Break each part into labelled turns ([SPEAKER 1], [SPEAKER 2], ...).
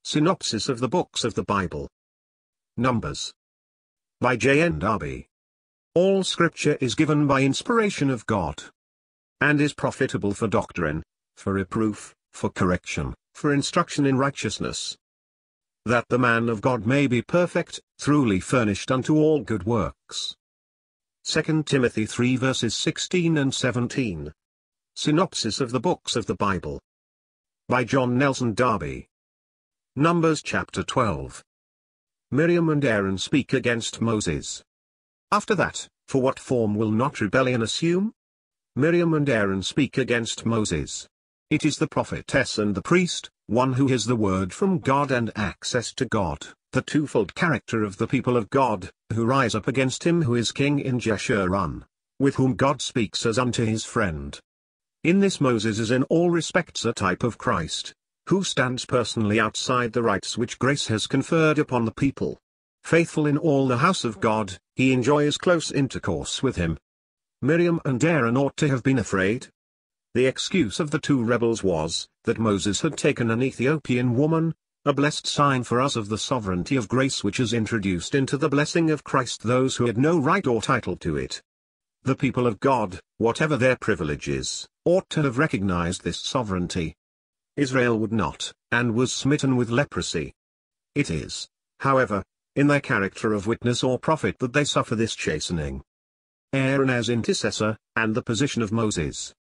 [SPEAKER 1] Synopsis of the Books of the Bible. Numbers. By JND Darby. All Scripture is given by inspiration of God, and is profitable for doctrine, for reproof, for correction, for instruction in righteousness, that the man of God may be perfect, truly furnished unto all good works. 2 Timothy 3 verses 16 and 17. Synopsis of the Books of the Bible. By John Nelson Darby. Numbers chapter 12. Miriam and Aaron speak against Moses. After that, for what form will not rebellion assume? Miriam and Aaron speak against Moses. It is the prophetess and the priest, one who has the word from God and access to God, the twofold character of the people of God, who rise up against him who is king in Jeshurun, with whom God speaks as unto his friend. In this Moses is in all respects a type of Christ, who stands personally outside the rights which grace has conferred upon the people. Faithful in all the house of God, he enjoys close intercourse with him. Miriam and Aaron ought to have been afraid. The excuse of the two rebels was, that Moses had taken an Ethiopian woman, a blessed sign for us of the sovereignty of grace which has introduced into the blessing of Christ those who had no right or title to it. The people of God, whatever their privileges, ought to have recognized this sovereignty. Israel would not, and was smitten with leprosy. It is, however, in their character of witness or prophet that they suffer this chastening. Aaron as intercessor, and the position of Moses.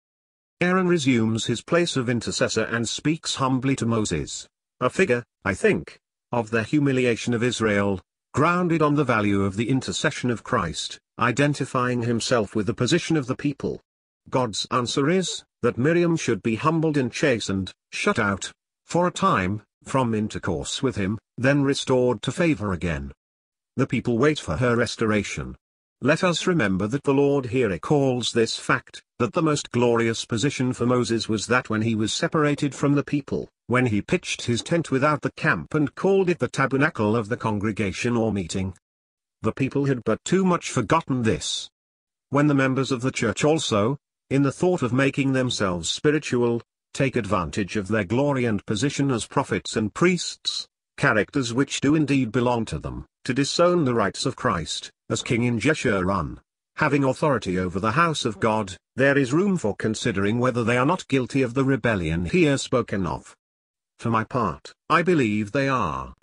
[SPEAKER 1] Aaron resumes his place of intercessor and speaks humbly to Moses, a figure, I think, of the humiliation of Israel, grounded on the value of the intercession of Christ, identifying himself with the position of the people. God's answer is, that Miriam should be humbled and chastened, shut out, for a time, from intercourse with him, then restored to favor again. The people wait for her restoration. Let us remember that the Lord here recalls this fact, that the most glorious position for Moses was that when he was separated from the people, when he pitched his tent without the camp and called it the tabernacle of the congregation or meeting. The people had but too much forgotten this. When the members of the church also, in the thought of making themselves spiritual, take advantage of their glory and position as prophets and priests, characters which do indeed belong to them, to disown the rights of Christ, as king in Jeshurun, having authority over the house of God, there is room for considering whether they are not guilty of the rebellion here spoken of. For my part, I believe they are.